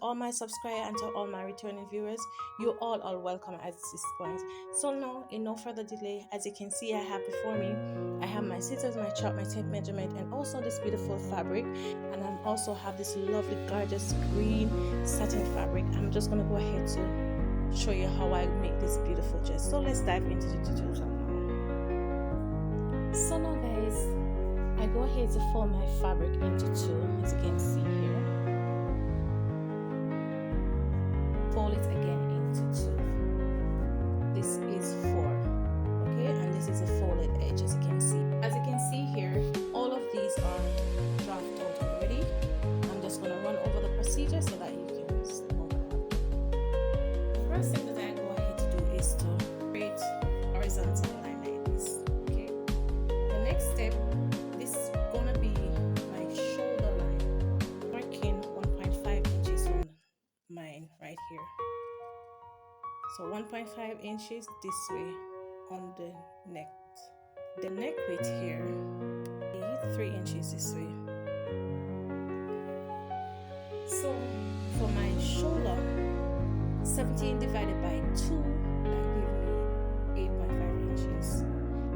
all my subscribers and to all my returning viewers, you all are welcome at this point. So now, in no further delay, as you can see, I have before me, I have my scissors, my chart, my tape measurement, and also this beautiful fabric. And I also have this lovely, gorgeous green satin fabric. I'm just gonna go ahead to show you how I make this beautiful dress. So let's dive into the tutorial now. So now, guys, I go ahead to fold my fabric into two, as you can see here. Fold it again into two. This is four, okay, and this is a folded edge, as you can see. As you can see here, all of these are drafted out already. I'm just going to run over the procedure so that you can know what I'm doing. The first thing that I go ahead to do is to create horizontal line like this, okay. The next step, this is going to be my shoulder line, marking 1.5 inches from mine right here. So 1.5 inches this way on the neck. The neck width here is 3 inches this way. So for my shoulder, 17 divided by 2, that gives me 8.5 inches.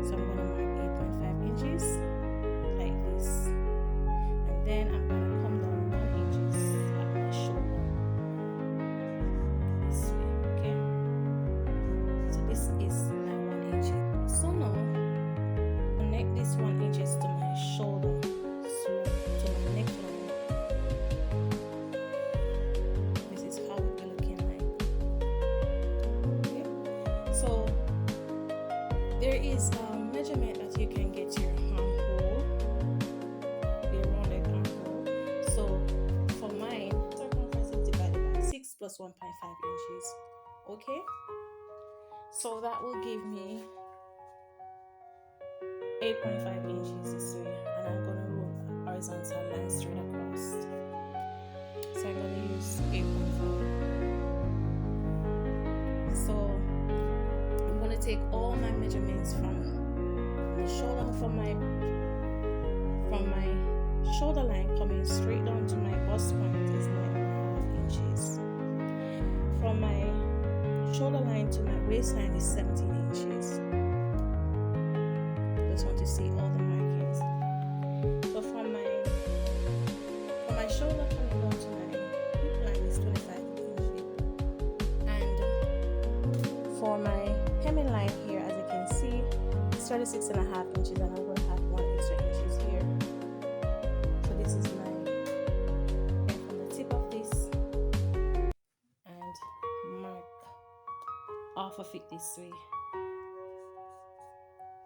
So I'm going to mark 8.5 inches like this. And then I'm going to come down 1 inches at my shoulder. This way, okay? So this is my 1 inch. So now, connect this 1 inches to my shoulder, so to my neckline. This is how it will be looking like. Okay? So there is a measurement that you can get your armhole, the rounded armhole. So for mine, circumference is divided by 6 plus 1.5 inches. Okay? So that will give me 8.5 inches this way, and I'm going to roll a horizontal line straight across. So I'm going to use 8.5. So I'm going to take all my measurements from the shoulder, from my shoulder line coming straight down to my bust point is 9.5 inches. From my shoulder line to my waistline is 17 inches. Just want to see all the markings. So from my shoulder coming down to my hip line is 25 inches. And for my hemming line here, as you can see, it's 36.5 inches, and I'm going to have 1 extra inches here. So this is my, and from the tip of this, and mark off of it this way.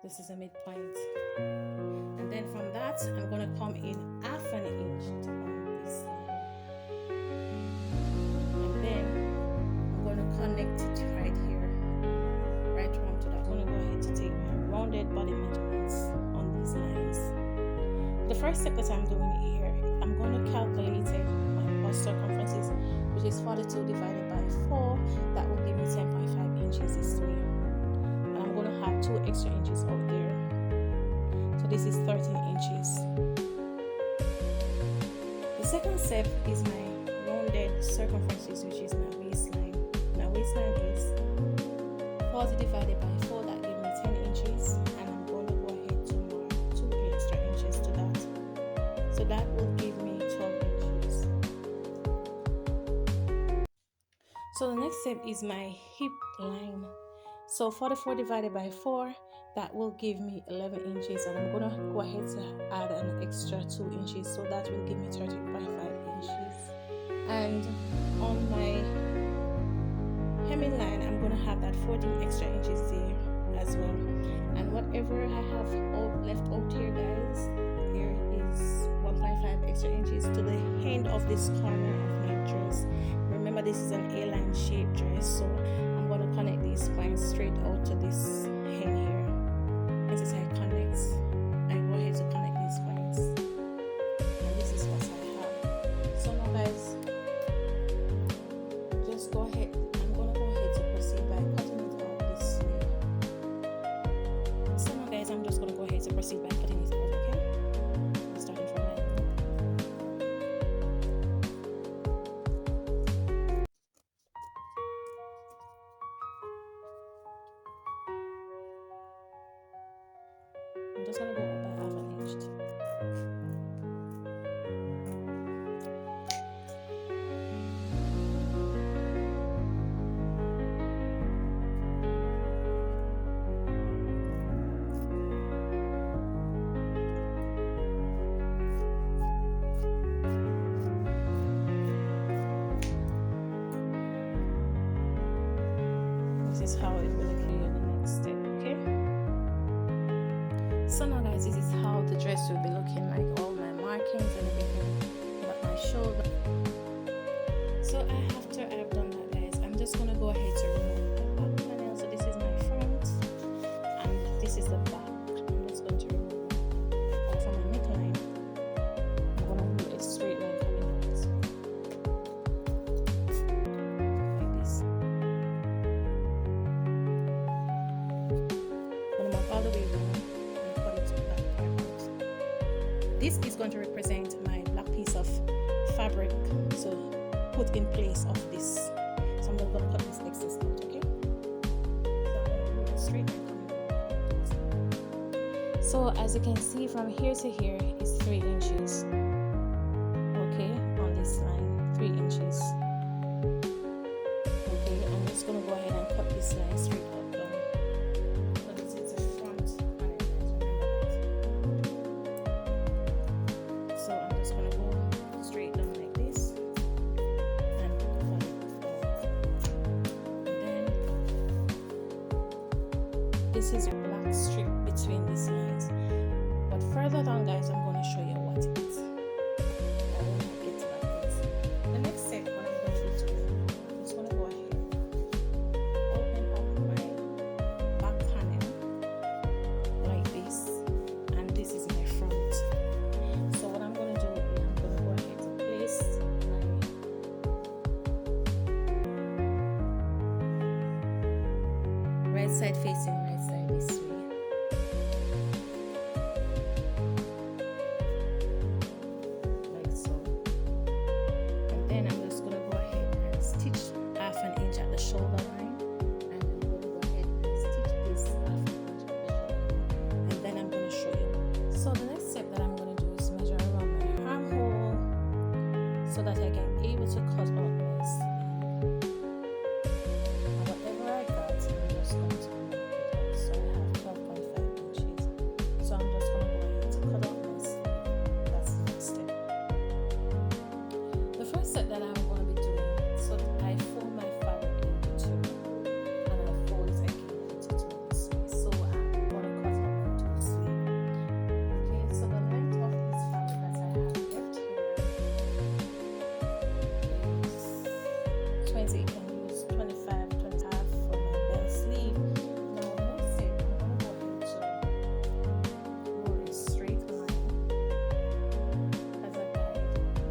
This is a midpoint, and then from that I'm going to come in half an inch on this side, and then I'm going to connect it right here, right around to that. I'm going to go ahead to take my rounded body measurements on these lines. The first step that I'm doing here, I'm going to calculate my bust circumferences, which is 42 divided by 4. That will give me 10.5 inches this way. I'm going to have 2 extra inches out there, so this is 13 inches. The second step is my rounded circumferences, which is my waistline. My waistline is 40 divided by 4, that gives me 10 inches, and I'm going to go ahead to mark 2 extra inches to that, so that will give me 12 inches. So the next step is my hip line. So 44 divided by 4, that will give me 11 inches, and I'm going to go ahead to add an extra 2 inches, so that will give me 13.5 inches. And on my hemming line, I'm going to have that 14 extra inches there as well. And whatever I have left out here, guys, here is 1.5 extra inches to the end of this corner of my dress. Remember, this is an A-line shaped dress, so I'm going to connect these points straight out to this hem here. And as I connect, I go ahead to connect these points, and this is what I have. So now, guys, just go ahead. I'm going to go ahead to proceed by cutting it out this way. So now, guys, I'm just going to go ahead to proceed by cutting it out, okay? Starting from my I'm just gonna go up by half an inch. This is how it will look here in the next step, okay? So now guys, this is how the dress will be looking like, all my markings and everything, but my shoulder. So after I've done that guys, I'm just gonna go ahead to remove the back panel. So this is my front and this is the back. I'm just going to remove it. And for my neckline, I'm gonna do a straight line coming out this way. Like this. Gonna mark all the way down and cut it to that part out. This is going to represent my black piece of fabric, so put in place of this. So I'm going to cut this excess out, okay? So I'm going to move it straight and so as you can see, from here to here is 3 inches, okay, on this line, 3 inches. Okay, I'm just going to go ahead and cut this line straight up down. So this is the front panel, guys, remember that. So I'm just going to go straight down like this. This is a black strip between these lines, but further down guys, I'm going to show you what it is. I will not get to that piece. The next step, what I'm going to do today, I'm just going to go ahead, open up my back panel like this, and this is my front. So what I'm going to do is I'm going to go ahead to place my right side facing right side this way. Like so. And then I'm just going to go ahead and stitch half an inch at the shoulder line. And I'm going to go ahead and stitch this half an inch at the shoulder line. And then I'm going to show you. So the next step that I'm going to do is measure around my armhole so that I can be able to cut out my sleeve. And whatever I got, I'm just going to mark it out. So I have 12.5 inches. So I'm just going to go ahead to cut out my sleeve. That's the next step. The first step that I'm going to be doing, so I fold my fabric into 2 and I fold it again into 2 this way. So I'm going to cut out my 2 sleeve. Okay, so the length of this fabric that I have left here is 20. You can use 25, 25 for my bell sleeve. Now next step, I'm going to go ahead to roll a straight line as a guide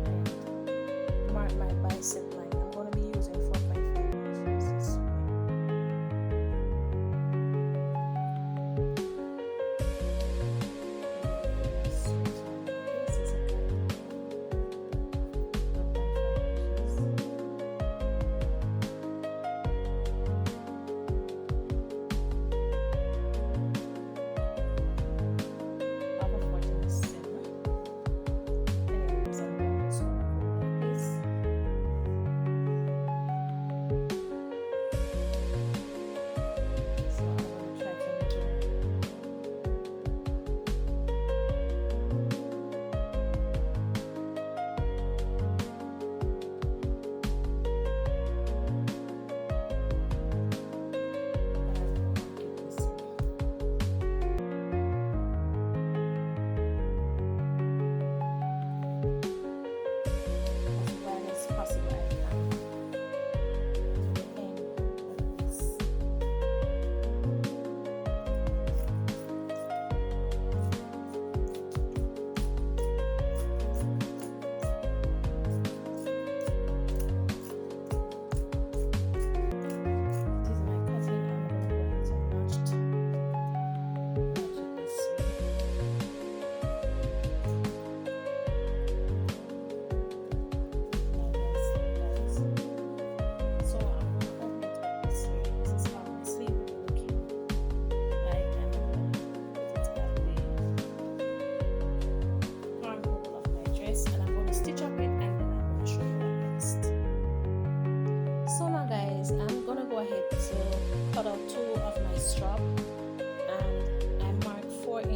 and mark my bicep line. I'm going to be using 4.5 inches this way. Straight line. This is a guide. 4.5 inches.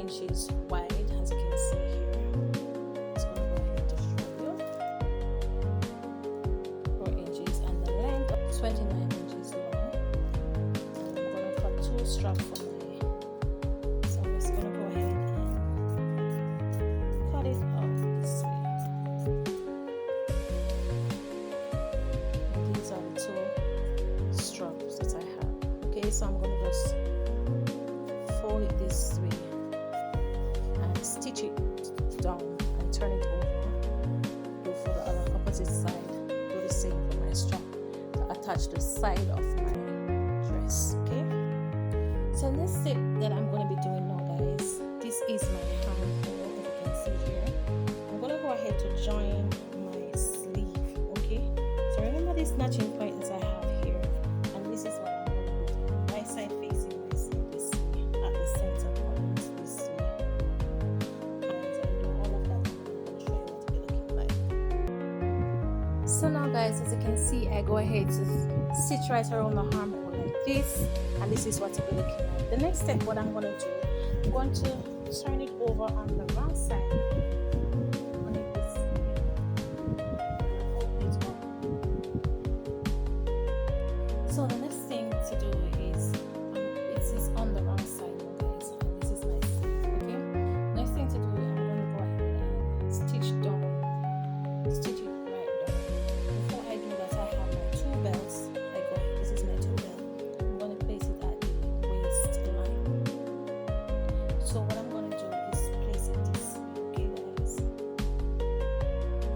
inches wide, as you can see here. It's going to go ahead to show you 4 inches, and the length of 29 inches long. And I'm going to cut 2 straps for my, so I'm just going to go ahead and cut it out this way. And these are the 2 straps that I have. Okay, so I'm going to just fold it this way and stitch it down and turn it over. Do for the other opposite side. Do the same for my strap to attach the side of my dress. Okay. So this step that I'm going to be doing now, guys, this is my armhole. As you can see here, I'm going to go ahead to join my sleeve. Okay. So remember this notching point that I have here, and this is what I'm going to be doing. Right side facing my sleeve this way at the center point this way. And I do all of that. I'm going to show you what it looking like. So now, guys, as you can see, I go ahead to stitch right around my armhole like this, and this is what it will look like. The next step, what I'm going to do, I'm going to turn it over on the wrong side. On it this way. Open it up. So the next thing to do is, it is on the wrong side now, guys, and this is my sleeve. Okay. Next thing to do, I'm going to go ahead and stitch down, stitch it right down. Before I do that, I have my 2 belts. I go ahead. This is my 2 belt. I'm going to place it at the waistline. So what I'm going to do is place it this way. Okay, guys. I'm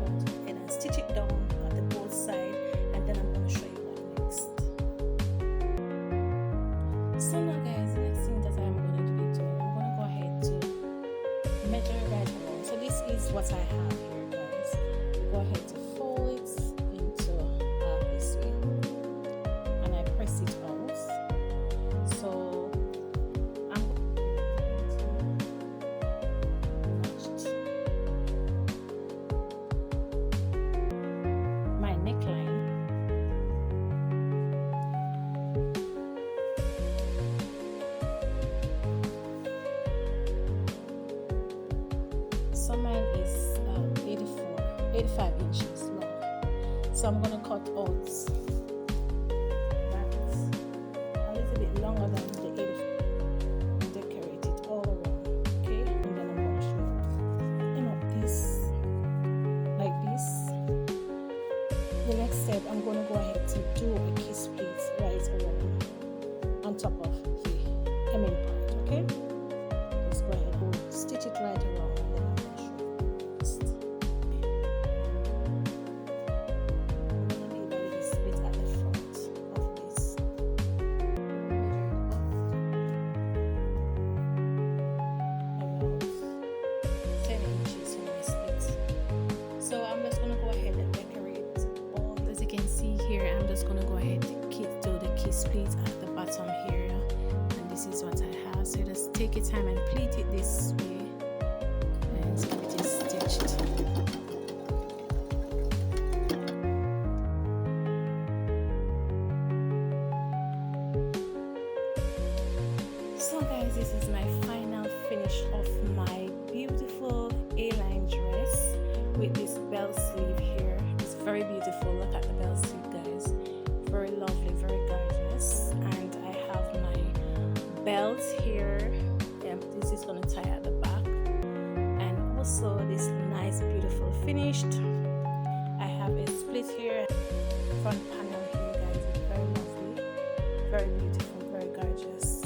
going to go ahead and stitch it down at the both side, and then I'm going to show you what next. So now, guys, the next thing that I'm going to be doing, I'm going to go ahead to measure right around. So this is what I have here, guys. You go ahead to fold it into half this way, and I press it out. So I'm going to my neckline. So mine is 85 inches long. So I'm going to cut out that's a little bit longer than the 85 and decorate it all around. Okay, and then I'm going to show you this like this. The next step, I'm going to go ahead to do a kiss pleat right around on top of the hemming part. Okay, let's go ahead and stitch it right around, and then I'm going to show you next. I'm going to leave a little split at the front of this. About 10 inches from my split. So I'm just going to go ahead and decorate all. As you can see here, I'm just going to go ahead to do the kiss pleat at the bottom here, and this is what I have. So just take your time and pleat it this way, and it is stitched. So guys, this is my final finish of my beautiful A-line dress with this bell sleeve here. It's very beautiful. Look at the bell sleeve, guys. Very lovely, very gorgeous. And I have my belt here. This is going to tie at the back, and also this nice beautiful finished. I have a split here, front panel here, guys. It's very lovely, very beautiful, very gorgeous.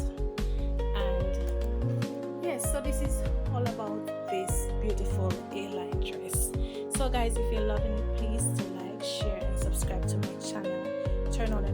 And yes, so this is all about this beautiful A-line dress. So guys, if you're loving it, please do like, share, and subscribe to my channel. Turn on the